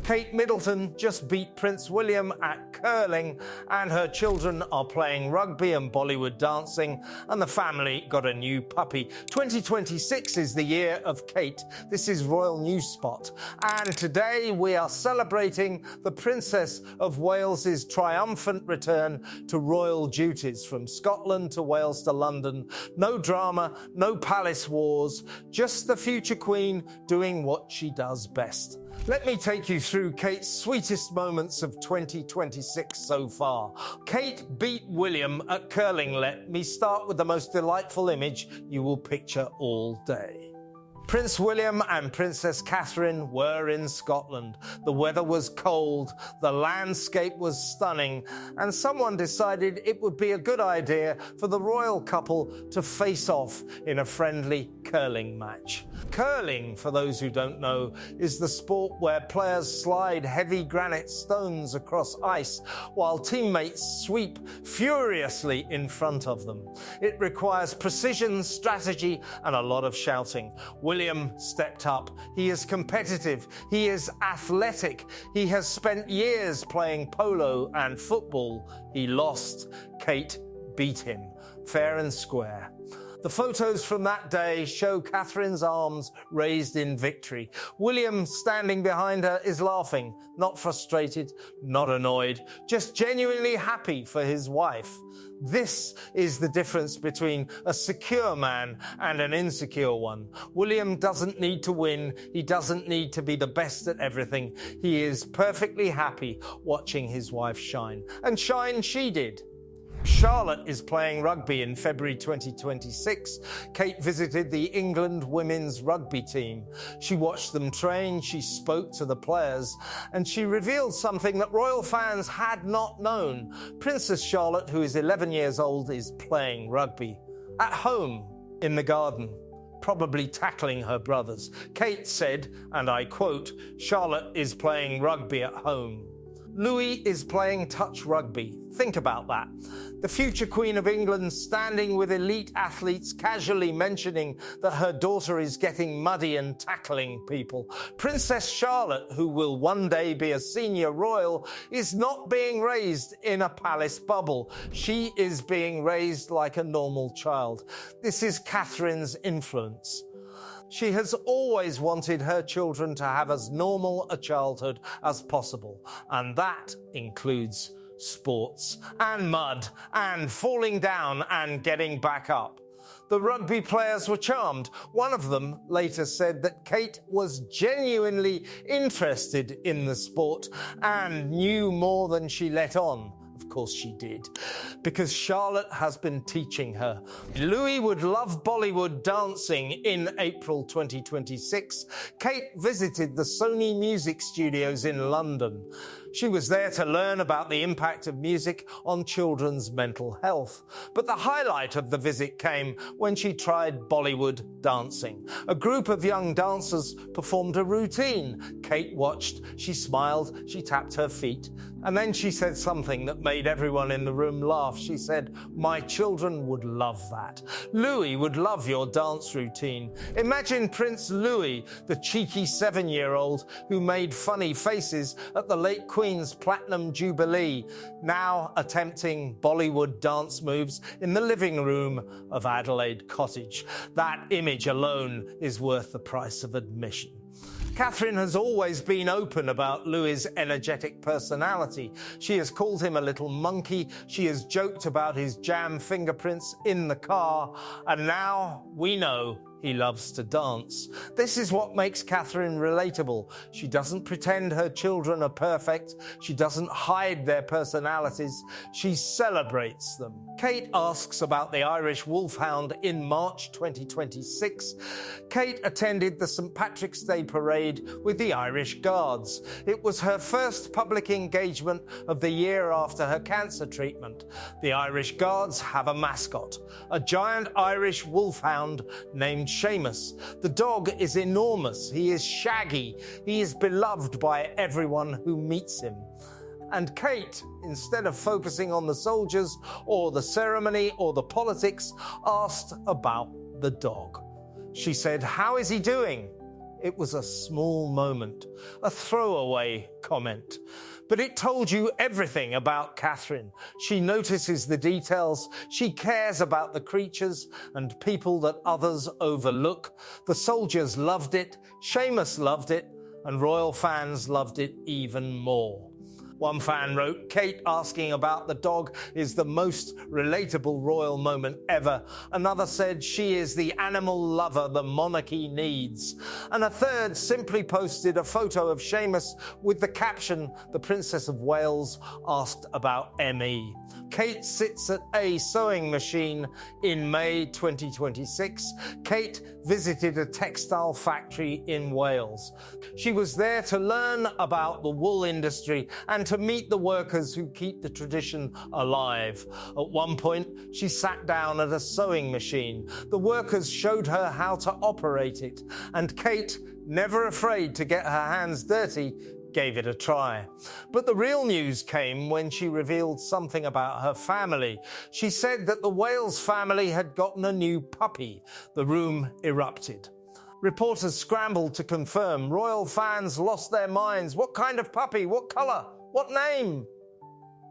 Kate Middleton just beat Prince William at curling, and her children are playing rugby and Bollywood dancing, and the family got a new puppy. 2026 is the year of Kate. This is Royal News Spot, and today we are celebrating the Princess of Wales's triumphant return to royal duties from Scotland to Wales to London. No drama, no palace wars, just the future Queen doing what she does best. Let me take you through Kate's sweetest moments of 2026 so far. Kate beat William at curling. Let me start with the most delightful image you will picture all day. Prince William and Princess Catherine were in Scotland. The weather was cold, the landscape was stunning, and someone decided it would be a good idea for the royal couple to face off in a friendly curling match. Curling, for those who don't know, is the sport where players slide heavy granite stones across ice while teammates sweep furiously in front of them. It requires precision, strategy, and a lot of shouting. William stepped up. He is competitive. He is athletic. He has spent years playing polo and football. He lost. Kate beat him, fair and square. The photos from that day show Catherine's arms raised in victory. William, standing behind her, is laughing, not frustrated, not annoyed, just genuinely happy for his wife. This is the difference between a secure man and an insecure one. William doesn't need to win. He doesn't need to be the best at everything. He is perfectly happy watching his wife shine. And shine she did. Charlotte is playing rugby in February 2026. Kate visited the England women's rugby team. She watched them train, she spoke to the players, and she revealed something that royal fans had not known. Princess Charlotte, who is 11 years old, is playing rugby at home in the garden, probably tackling her brothers. Kate said, and I quote, "Charlotte is playing rugby at home." Louis is playing touch rugby. Think about that. The future Queen of England standing with elite athletes, casually mentioning that her daughter is getting muddy and tackling people. Princess Charlotte, who will one day be a senior royal, is not being raised in a palace bubble. She is being raised like a normal child. This is Catherine's influence. She has always wanted her children to have as normal a childhood as possible, and that includes sports and mud and falling down and getting back up. The rugby players were charmed. One of them later said that Kate was genuinely interested in the sport and knew more than she let on. Of course she did, because Charlotte has been teaching her. Louis would love Bollywood dancing in April 2026. Kate visited the Sony music studios in London. She was there to learn about the impact of music on children's mental health. But the highlight of the visit came when she tried Bollywood dancing. A group of young dancers performed a routine. Kate watched, she smiled, she tapped her feet, and then she said something that made everyone in the room laugh. She said, "My children would love that. Louis would love your dance routine." Imagine Prince Louis, the cheeky 7-year-old who made funny faces at the late Queen's Platinum Jubilee, now attempting Bollywood dance moves in the living room of Adelaide Cottage. That image alone is worth the price of admission. Catherine has always been open about Louis's energetic personality. She has called him a little monkey, she has joked about his jam fingerprints in the car, and now we know he loves to dance. This is what makes Catherine relatable. She doesn't pretend her children are perfect. She doesn't hide their personalities. She celebrates them. Kate asks about the Irish Wolfhound in March 2026. Kate attended the St. Patrick's Day parade with the Irish Guards. It was her first public engagement of the year after her cancer treatment. The Irish Guards have a mascot, a giant Irish wolfhound named Seamus. The dog is enormous. He is shaggy. He is beloved by everyone who meets him. And Kate, instead of focusing on the soldiers or the ceremony or the politics, asked about the dog. She said, "How is he doing?" It was a small moment, a throwaway comment. But it told you everything about Catherine. She notices the details, she cares about the creatures and people that others overlook. The soldiers loved it, Seamus loved it, and royal fans loved it even more. One fan wrote, "Kate asking about the dog is the most relatable royal moment ever." Another said, "She is the animal lover the monarchy needs." And a third simply posted a photo of Seamus with the caption, "The Princess of Wales asked about Emmy." Kate sits at a sewing machine in May 2026. Kate visited a textile factory in Wales. She was there to learn about the wool industry and to meet the workers who keep the tradition alive. At one point, she sat down at a sewing machine. The workers showed her how to operate it, and Kate, never afraid to get her hands dirty, gave it a try. But the real news came when she revealed something about her family. She said that the Wales family had gotten a new puppy. The room erupted. Reporters scrambled to confirm. Royal fans lost their minds. What kind of puppy? What colour? What name?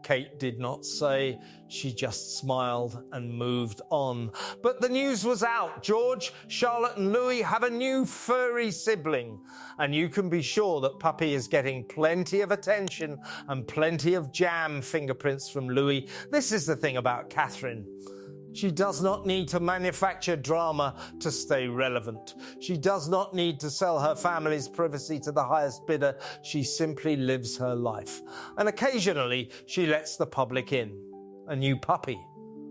Kate did not say. She just smiled and moved on. But the news was out. George, Charlotte and Louis have a new furry sibling. And you can be sure that puppy is getting plenty of attention and plenty of jam fingerprints from Louis. This is the thing about Catherine. She does not need to manufacture drama to stay relevant. She does not need to sell her family's privacy to the highest bidder. She simply lives her life. And occasionally, she lets the public in. A new puppy,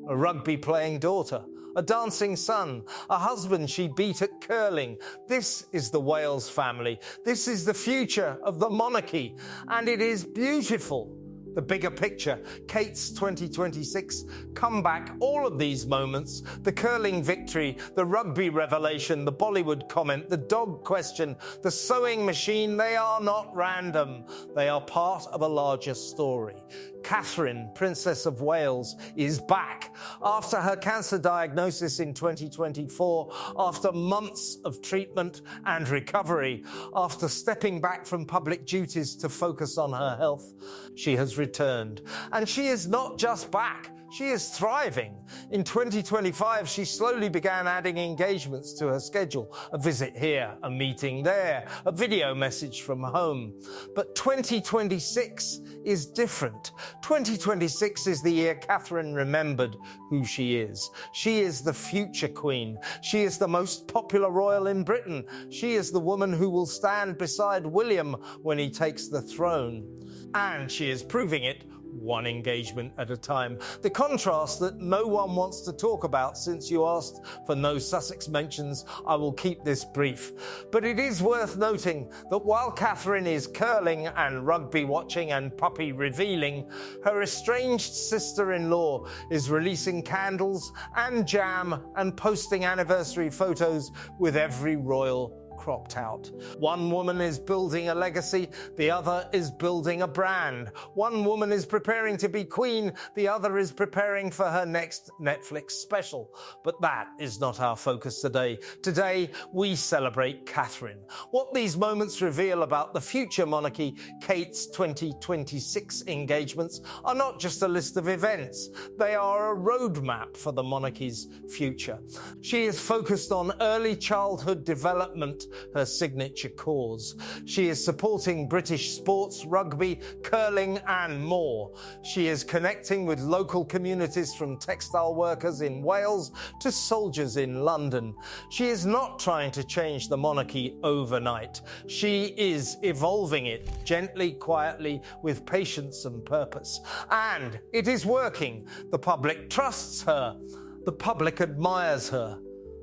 a rugby-playing daughter, a dancing son, a husband she beat at curling. This is the Wales family. This is the future of the monarchy. And it is beautiful. The bigger picture, Kate's 2026 comeback, all of these moments, the curling victory, the rugby revelation, the Bollywood comment, the dog question, the sewing machine, they are not random. They are part of a larger story. Catherine, Princess of Wales, is back. After her cancer diagnosis in 2024, after months of treatment and recovery, after stepping back from public duties to focus on her health, she has returned. And she is not just back. She is thriving. In 2025, she slowly began adding engagements to her schedule. A visit here, a meeting there, a video message from home. But 2026 is different. 2026 is the year Catherine remembered who she is. She is the future queen. She is the most popular royal in Britain. She is the woman who will stand beside William when he takes the throne. And she is proving it one engagement at a time. The contrast that no one wants to talk about, since you asked for no Sussex mentions, I will keep this brief. But it is worth noting that while Catherine is curling and rugby watching and puppy revealing, her estranged sister-in-law is releasing candles and jam and posting anniversary photos with every royal cropped out. One woman is building a legacy, the other is building a brand. One woman is preparing to be queen, the other is preparing for her next Netflix special. But that is not our focus today. Today, we celebrate Catherine. What these moments reveal about the future monarchy, Kate's 2026 engagements, are not just a list of events. They are a roadmap for the monarchy's future. She is focused on early childhood development, her signature cause. She is supporting British sports, rugby, curling and more. She is connecting with local communities, from textile workers in Wales to soldiers in London. She is not trying to change the monarchy overnight. She is evolving it gently, quietly, with patience and purpose. And it is working. The public trusts her. The public admires her.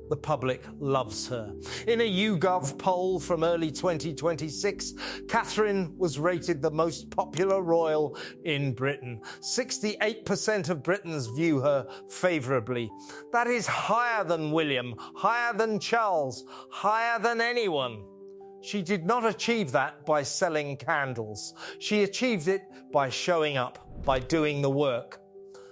The public loves her. In a YouGov poll from early 2026, Catherine was rated the most popular royal in Britain. 68% of Britons view her favourably. That is higher than William, higher than Charles, higher than anyone. She did not achieve that by selling candles. She achieved it by showing up, by doing the work.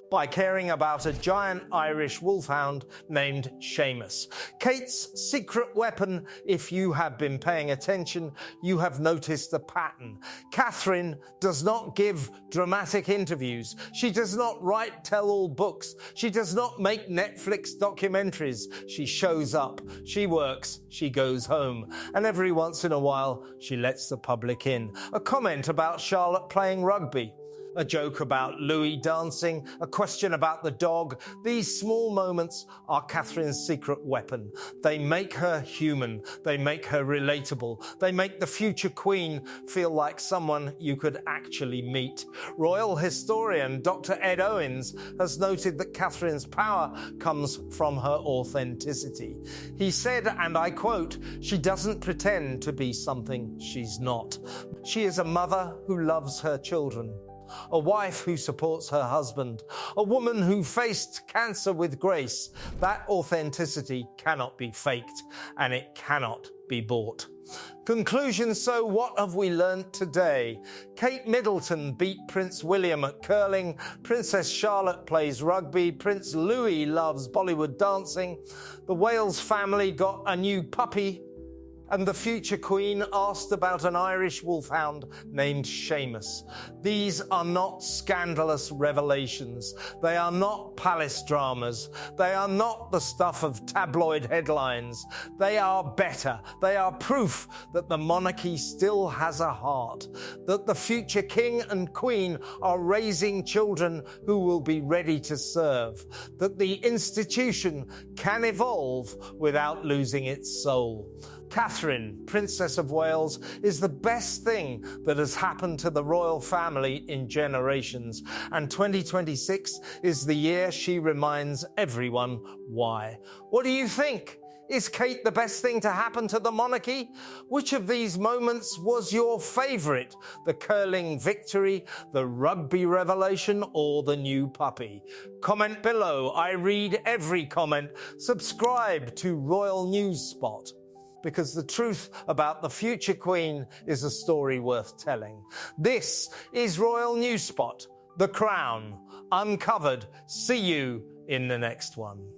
by caring about a giant Irish wolfhound named Seamus. Kate's secret weapon, if you have been paying attention, you have noticed a pattern. Catherine does not give dramatic interviews. She does not write tell-all books. She does not make Netflix documentaries. She shows up, she works, she goes home, and every once in a while she lets the public in. A comment about Charlotte playing rugby. A joke about Louis dancing, a question about the dog. These small moments are Catherine's secret weapon. They make her human. They make her relatable. They make the future queen feel like someone you could actually meet. Royal historian Dr. Ed Owens has noted that Catherine's power comes from her authenticity. He said, and I quote, "She doesn't pretend to be something she's not. She is a mother who loves her children, a wife who supports her husband, a woman who faced cancer with grace. That authenticity cannot be faked, and it cannot be bought." Conclusion. So what have we learnt today? Kate Middleton beat Prince William at curling. Princess Charlotte plays rugby. Prince Louis loves Bollywood dancing. The Wales family got a new puppy. And the future queen asked about an Irish wolfhound named Seamus. These are not scandalous revelations. They are not palace dramas. They are not the stuff of tabloid headlines. They are better. They are proof that the monarchy still has a heart, that the future king and queen are raising children who will be ready to serve, that the institution can evolve without losing its soul. Catherine, Princess of Wales, is the best thing that has happened to the royal family in generations, and 2026 is the year she reminds everyone why. What do you think? Is Kate the best thing to happen to the monarchy? Which of these moments was your favourite? The curling victory, the rugby revelation, or the new puppy? Comment below. I read every comment. Subscribe to Royal News Spot, because the truth about the future queen is a story worth telling. This is Royal News Spot, The Crown, Uncovered. See you in the next one.